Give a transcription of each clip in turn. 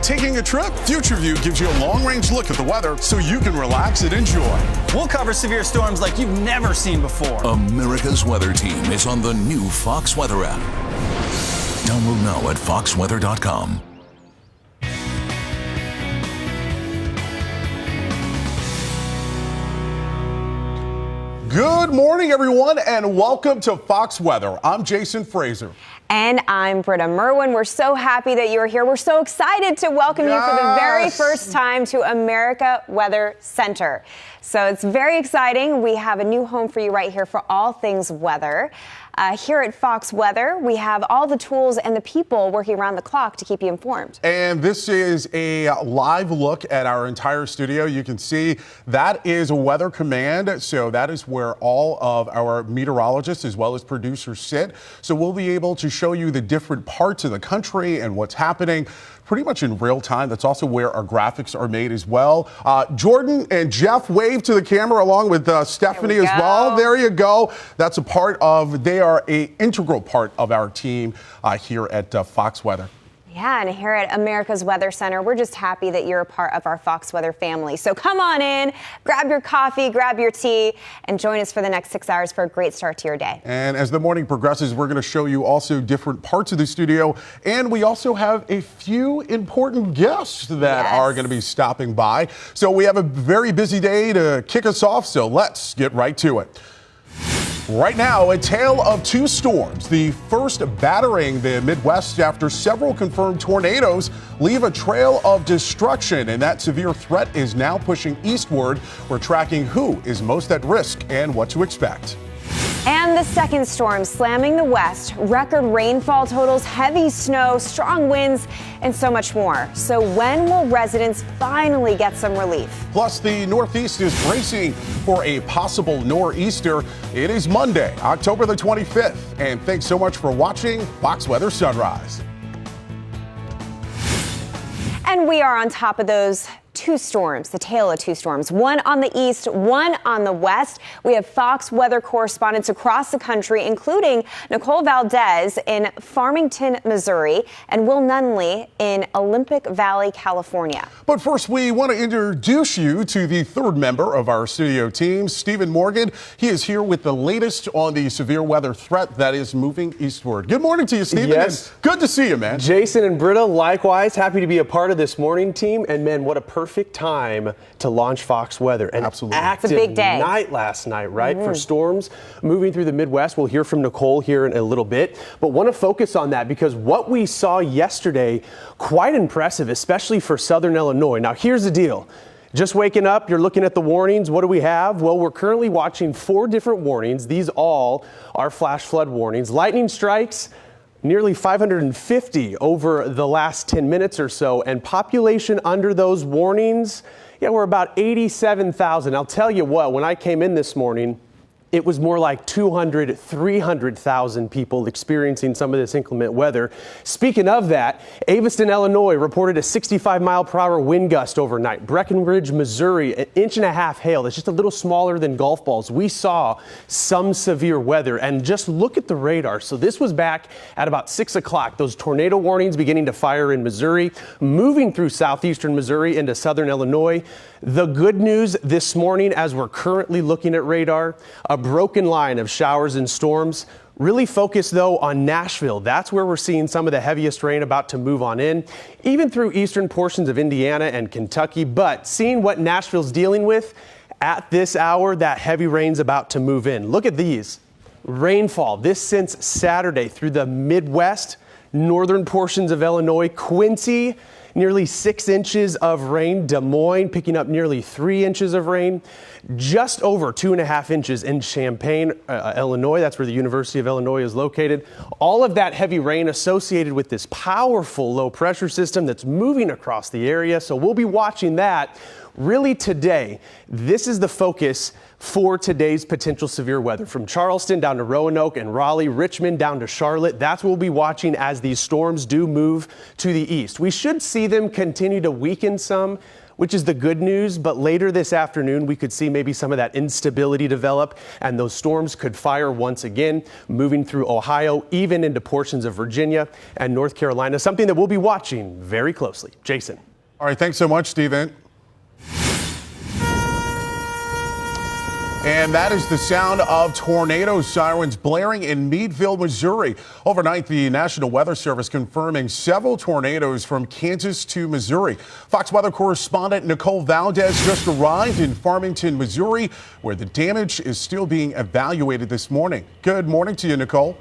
taking a trip? Future View gives you a long-range look at the weather so you can relax and enjoy. We'll cover severe storms like you've never seen before. America's Weather Team is on the new Fox Weather app. Download now at foxweather.com. Good morning, everyone, and welcome to Fox Weather. I'm Jason Fraser. And I'm Britta Merwin. We're so happy that you're here. We're so excited to welcome you for the very first time to America Weather Center. So it's very exciting. We have a new home for you right here for all things weather. Here at Fox Weather, we have all the tools and the people working around the clock to keep you informed. And this is a live look at our entire studio. You can see that is Weather Command. So that is where all of our meteorologists as well as producers sit. So we'll be able to show you the different parts of the country and what's happening pretty much in real time. That's also where our graphics are made as well. Jordan and Jeff wave to the camera along with Stephanie as well. There you go. That's a part of, they are an integral part of our team here at Fox Weather. Yeah, and here at America's Weather Center, we're just happy that you're a part of our Fox Weather family. So come on in, grab your coffee, grab your tea, and join us for the next 6 hours for a great start to your day. And as the morning progresses, we're going to show you also different parts of the studio. And we also have a few important guests that are going to be stopping by. So we have a very busy day to kick us off. So let's get right to it. Right now, a tale of two storms. The first battering the Midwest after several confirmed tornadoes leave a trail of destruction, and that severe threat is now pushing eastward. We're tracking who is most at risk and what to expect. And the second storm slamming the west, record rainfall totals, heavy snow, strong winds, and so much more. So when will residents finally get some relief? Plus, the Northeast is bracing for a possible nor'easter. It is Monday, October the 25th. And thanks so much for watching Fox Weather Sunrise. And we are on top of those two storms, the tale of two storms, one on the east, one on the west. We have Fox Weather correspondents across the country, including Nicole Valdez in Farmington, Missouri, and Will Nunley in Olympic Valley, California. But first, we want to introduce you to the third member of our studio team, Stephen Morgan. He is here with the latest on the severe weather threat that is moving eastward. Good morning to you, Stephen. Yes. Good to see you, man. Jason and Britta, likewise, happy to be a part of this morning team. And man, what a perfect time to launch Fox Weather. An Absolutely. active It's a big day. night last night, right? For storms moving through the Midwest. We'll hear from Nicole here in a little bit, but want to focus on that because what we saw yesterday, quite impressive, especially for southern Illinois. Now, here's the deal. Just waking up, you're looking at the warnings. What do we have? Well, we're currently watching 4 different warnings. These all are flash flood warnings. Lightning strikes, nearly 550 over the last 10 minutes or so, and population under those warnings, we're about 87,000. I'll tell you what, when I came in this morning, it was more like 200, 300,000 people experiencing some of this inclement weather. Speaking of that, Aveston, Illinois reported a 65-mile-per-hour wind gust overnight. Breckenridge, Missouri, 1.5 inches hail. That's just a little smaller than golf balls. We saw some severe weather, and just look at the radar. So this was back at about 6 o'clock. Those tornado warnings beginning to fire in Missouri, moving through southeastern Missouri into southern Illinois. The good news this morning, as we're currently looking at radar, a broken line of showers and storms. Really focused, though, on Nashville. That's where we're seeing some of the heaviest rain about to move on in, even through eastern portions of Indiana and Kentucky. But seeing what Nashville's dealing with at this hour, that heavy rain's about to move in. Look at these. Rainfall, this since Saturday through the Midwest, northern portions of Illinois, Quincy, nearly 6 inches of rain. Des Moines picking up nearly 3 inches of rain. Just over 2.5 inches in Champaign, Illinois. That's where the University of Illinois is located. All of that heavy rain associated with this powerful low pressure system that's moving across the area. So we'll be watching that. Really today, this is the focus for today's potential severe weather. From Charleston down to Roanoke and Raleigh, Richmond down to Charlotte. That's what we'll be watching as these storms do move to the east. We should see them continue to weaken some which is the good news. But later this afternoon, we could see maybe some of that instability develop, and those storms could fire once again, moving through Ohio, even into portions of Virginia and North Carolina, something that we'll be watching very closely. Jason. All right, thanks so much, Stephen. And that is the sound of tornado sirens blaring in Meadville, Missouri. Overnight, the National Weather Service confirming several tornadoes from Kansas to Missouri. Fox Weather correspondent Nicole Valdez just arrived in Farmington, Missouri, where the damage is still being evaluated this morning. Good morning to you, Nicole.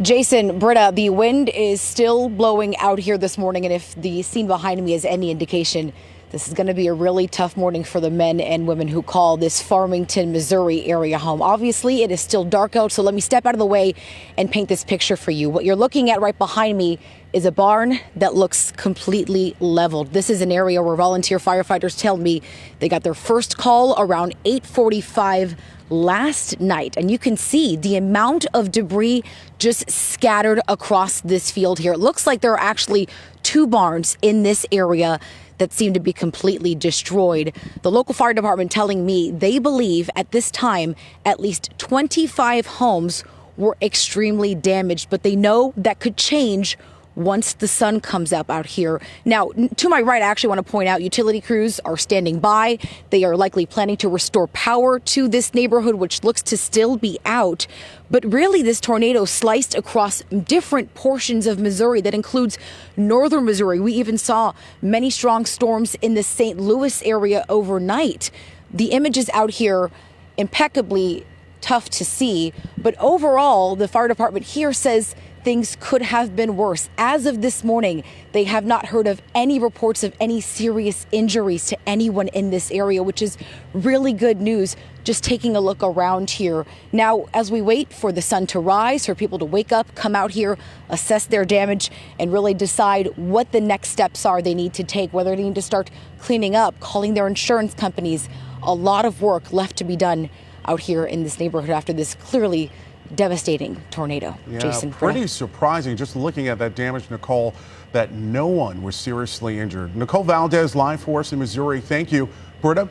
Jason, Britta, the wind is still blowing out here this morning, and if the scene behind me is any indication, this is going to be a really tough morning for the men and women who call this Farmington, Missouri area home. Obviously, it is still dark out, so let me step out of the way and paint this picture for you. What you're looking at right behind me is a barn that looks completely leveled. This is an area where volunteer firefighters tell me they got their first call around 8:45 last night, and you can see the amount of debris just scattered across this field here. It looks like there are actually two barns in this area that seem to be completely destroyed. The local fire department telling me they believe at this time at least 25 homes were extremely damaged, but they know that could change once the sun comes up out here. Now, to my right, I actually want to point out utility crews are standing by. They are likely planning to restore power to this neighborhood, which looks to still be out. But really, this tornado sliced across different portions of Missouri. That includes northern Missouri. We even saw many strong storms in the St. Louis area overnight. The images out here impeccably tough to see, but overall, the fire department here says things could have been worse. As of this morning, they have not heard of any reports of any serious injuries to anyone in this area, which is really good news. Just taking a look around here. Now, as we wait for the sun to rise, for people to wake up, come out here, assess their damage, and really decide what the next steps are they need to take, whether they need to start cleaning up, calling their insurance companies. A lot of work left to be done out here in this neighborhood after this clearly devastating tornado. Yeah, Jason, pretty surprising, just looking at that damage, Nicole, that no one was seriously injured. Nicole Valdez, live for us in Missouri. Thank you. Britta?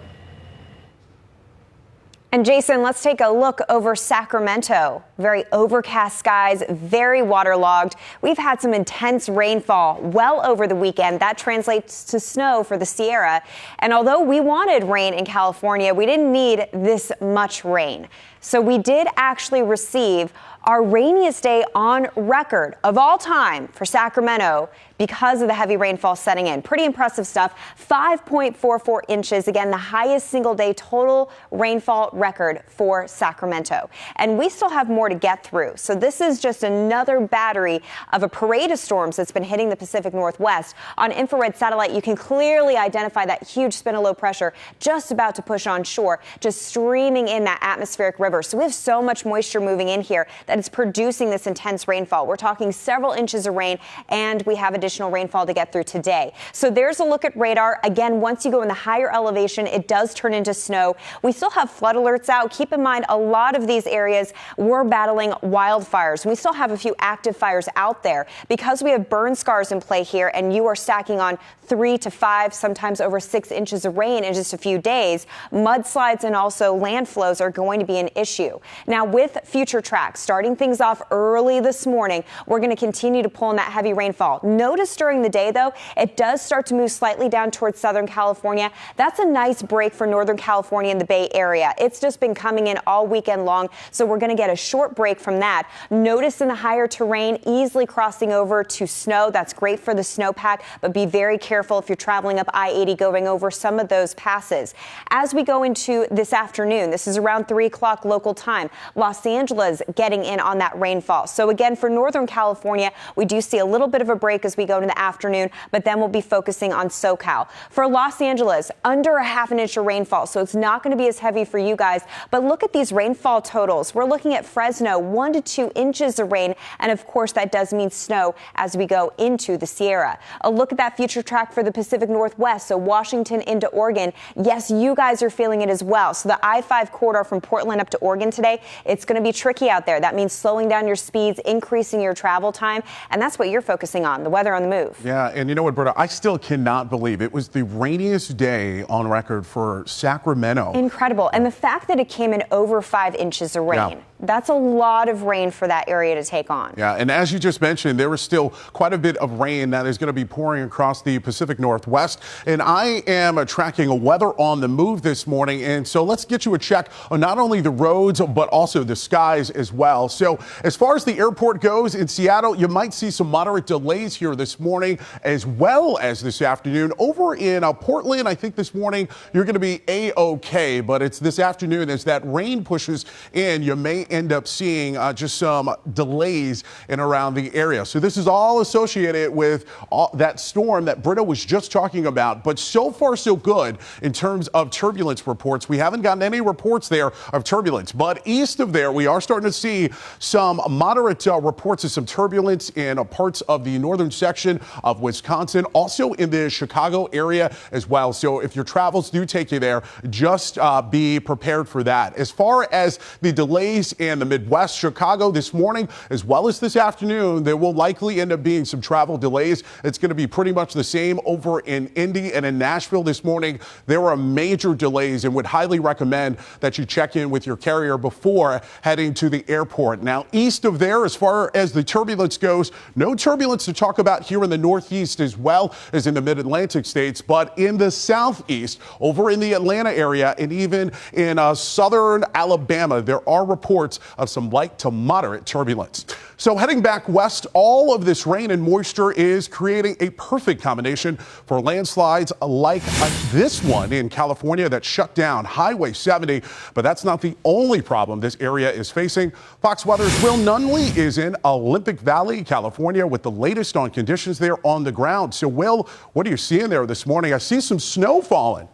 And Jason, let's take a look over Sacramento. Very overcast skies, very waterlogged. We've had some intense rainfall well over the weekend. That translates to snow for the Sierra. And although we wanted rain in California, we didn't need this much rain. So we did actually receive our rainiest day on record of all time for Sacramento because of the heavy rainfall setting in. Pretty impressive stuff. 5.44 inches. Again, the highest single day total rainfall record for Sacramento. And we still have more to get through. So this is just another battery of a parade of storms that's been hitting the Pacific Northwest. On infrared satellite, you can clearly identify that huge spin of low pressure just about to push on shore, just streaming in that atmospheric river. So we have so much moisture moving in here that it's producing this intense rainfall. We're talking several inches of rain, and we have additional rainfall to get through today. So there's a look at radar. Again, once you go in the higher elevation, it does turn into snow. We still have flood alerts out. Keep in mind, a lot of these areas were battling wildfires. We still have a few active fires out there. Because we have burn scars in play here, and you are stacking on 3 to 5, sometimes over 6 inches of rain in just a few days, mudslides and also land flows are going to be an issue. Now, with future tracks, starting things off early this morning, we're going to continue to pull in that heavy rainfall. Notice during the day, though, it does start to move slightly down towards Southern California. That's a nice break for Northern California and the Bay Area. It's just been coming in all weekend long, so we're going to get a short break from that. Notice in the higher terrain, easily crossing over to snow. That's great for the snowpack, but be very careful if you're traveling up I-80 going over some of those passes. As we go into this afternoon, this is around 3 o'clock local time, Los Angeles getting in on that rainfall. So again, for Northern California, we do see a little bit of a break as we go into the afternoon, but then we'll be focusing on SoCal. For Los Angeles, under a half an inch of rainfall, so it's not going to be as heavy for you guys, but look at these rainfall totals. We're looking at Fresno, 1 to 2 inches of rain, and of course that does mean snow as we go into the Sierra. A look at that future track for the Pacific Northwest, so Washington into Oregon. Yes, you guys are feeling it as well. So the I-5 corridor from Portland up to Oregon today, it's going to be tricky out there. That means slowing down your speeds, increasing your travel time, and that's what you're focusing on, the weather on the move. Yeah, and you know what, Britta, I still cannot believe it was the rainiest day on record for Sacramento. Incredible. And the fact that it came in over 5 inches of rain. Yeah. That's a lot of rain for that area to take on. Yeah, and as you just mentioned, there is still quite a bit of rain that is going to be pouring across the Pacific Northwest. And I am tracking a weather on the move this morning. And so let's get you a check on not only the roads, but also the skies as well. So as far as the airport goes in Seattle, you might see some moderate delays here this morning as well as this afternoon. Over in Portland, I think this morning you're going to be A-OK, but it's this afternoon as that rain pushes in, you may end up seeing just some delays in around the area. So this is all associated with that storm that Britta was just talking about. But so far, so good in terms of turbulence reports. We haven't gotten any reports there of turbulence. But east of there, we are starting to see some moderate reports of some turbulence in parts of the northern section of Wisconsin, also in the Chicago area as well. So if your travels do take you there, just be prepared for that. As far as the delays in the Midwest, Chicago this morning, as well as this afternoon, there will likely end up being some travel delays. It's going to be pretty much the same over in Indy and in Nashville this morning. There are major delays and would highly recommend that you check in with your carrier before heading to the airport. Now, east of there, as far as the turbulence goes, no turbulence to talk about here in the Northeast as well as in the mid-Atlantic states, but in the Southeast, over in the Atlanta area and even in southern Alabama, there are reports of some light to moderate turbulence. So heading back west, all of this rain and moisture is creating a perfect combination for landslides like this one in California that shut down Highway 70. But that's not the only problem this area is facing. Fox Weather's Will Nunley is in Olympic Valley, California, with the latest on conditions there on the ground. So, Will, what are you seeing there this morning? I see some snow falling.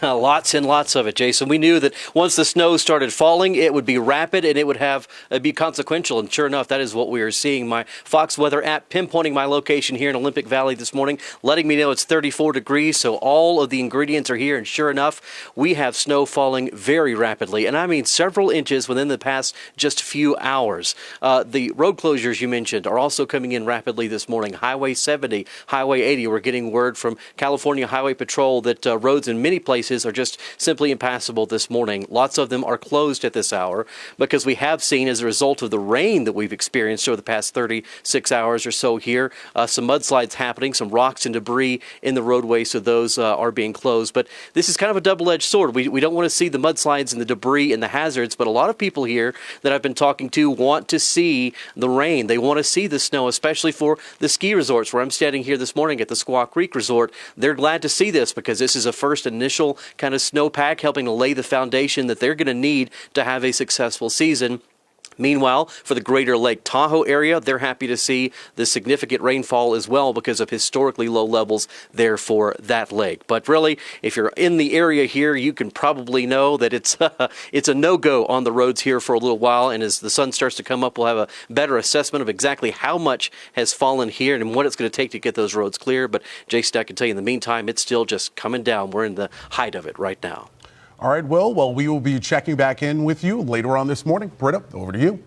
Lots and lots of it, Jason. We knew that once the snow started falling, it would be rapid and it would be consequential. And sure enough, that is what we are seeing. My Fox Weather app pinpointing my location here in Olympic Valley this morning, letting me know it's 34 degrees. So all of the ingredients are here. And sure enough, we have snow falling very rapidly. And I mean several inches within the past just few hours. The road closures you mentioned are also coming in rapidly this morning. Highway 70, Highway 80, we're getting word from California Highway Patrol that roads in many places are just simply impassable this morning. Lots of them are closed at this hour because we have seen, as a result of the rain that we've experienced over the past 36 hours or so here, some mudslides happening, some rocks and debris in the roadway, so those are being closed. But this is kind of a double-edged sword. We don't want to see the mudslides and the debris and the hazards, but a lot of people here that I've been talking to want to see the rain. They want to see the snow, especially for the ski resorts where I'm standing here this morning at the Squaw Creek Resort. They're glad to see this because this is a first initial kind of snowpack helping to lay the foundation that they're going to need to have a successful season. Meanwhile, for the greater Lake Tahoe area, they're happy to see the significant rainfall as well because of historically low levels there for that lake. But really, if you're in the area here, you can probably know that it's a no-go on the roads here for a little while. And as the sun starts to come up, we'll have a better assessment of exactly how much has fallen here and what it's going to take to get those roads clear. But Jason, I can tell you in the meantime, it's still just coming down. We're in the height of it right now. All right, Will. Well, we will be checking back in with you later on this morning. Britta, over to you.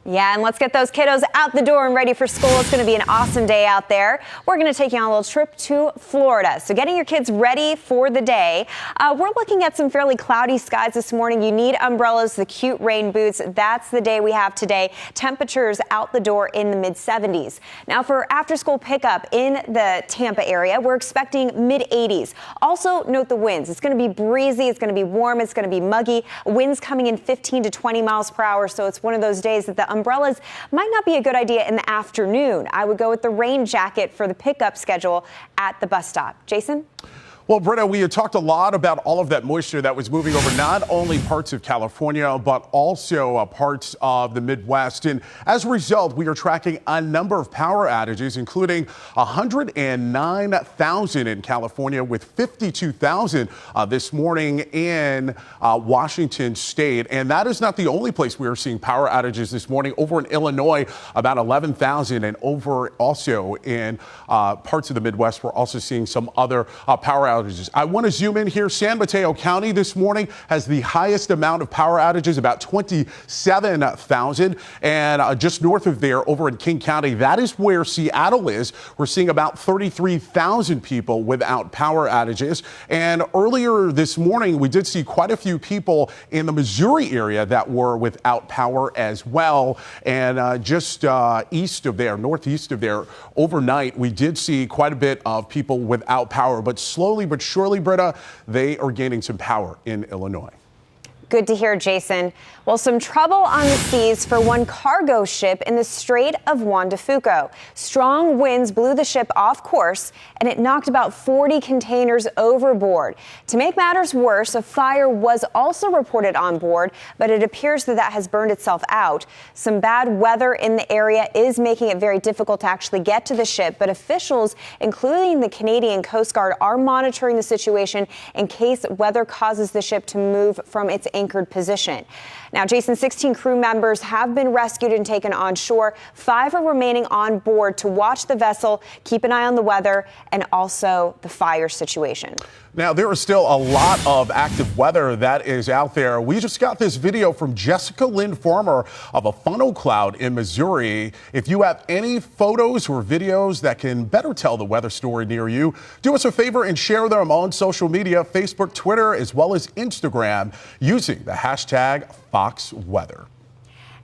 Yeah, and let's get those kiddos out the door and ready for school. It's going to be an awesome day out there. We're going to take you on a little trip to Florida. So getting your kids ready for the day. We're looking at some fairly cloudy skies this morning. You need umbrellas, the cute rain boots. That's the day we have today. Temperatures out the door in the mid-70s. Now for after-school pickup in the Tampa area, we're expecting mid-80s. Also note the winds. It's going to be breezy. It's going to be warm. It's going to be muggy. Winds coming in 15 to 20 miles per hour. So it's one of those days that the umbrellas might not be a good idea in the afternoon. I would go with the rain jacket for the pickup schedule at the bus stop. Jason? Well, Britta, we had talked a lot about all of that moisture that was moving over not only parts of California, but also parts of the Midwest. And as a result, we are tracking a number of power outages, including 109,000 in California with 52,000 this morning in Washington State. And that is not the only place we are seeing power outages this morning. Over in Illinois, about 11,000, and over also in parts of the Midwest, we're also seeing some other power outages outages. I want to zoom in here. San Mateo County this morning has the highest amount of power outages, about 27,000. And just north of there, over in King County, that is where Seattle is. We're seeing about 33,000 people without power outages. And earlier this morning, we did see quite a few people in the Missouri area that were without power as well. And just east of there, northeast of there, overnight, we did see quite a bit of people without power. But slowly but surely, Britta, they are gaining some power in Illinois. Good to hear, Jason. Well, some trouble on the seas for one cargo ship in the Strait of Juan de Fuca. Strong winds blew the ship off course, and it knocked about 40 containers overboard. To make matters worse, a fire was also reported on board, but it appears that has burned itself out. Some bad weather in the area is making it very difficult to actually get to the ship, but officials, including the Canadian Coast Guard, are monitoring the situation in case weather causes the ship to move from its anchored position. Now, Jason, 16 crew members have been rescued and taken on shore. 5 are remaining on board to watch the vessel, keep an eye on the weather, and also the fire situation. Now, there is still a lot of active weather that is out there. We just got this video from Jessica Lynn Farmer of a funnel cloud in Missouri. If you have any photos or videos that can better tell the weather story near you, do us a favor and share them on social media, Facebook, Twitter, as well as Instagram, using the hashtag FoxWeather.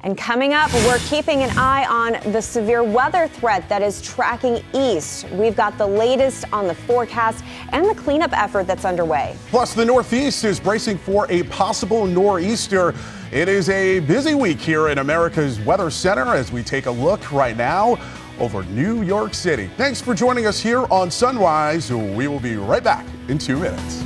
And coming up, we're keeping an eye on the severe weather threat that is tracking east. We've got the latest on the forecast and the cleanup effort that's underway. Plus, the Northeast is bracing for a possible nor'easter. It is a busy week here in America's Weather Center as we take a look right now over New York City. Thanks for joining us here on Sunrise. We will be right back in 2 minutes.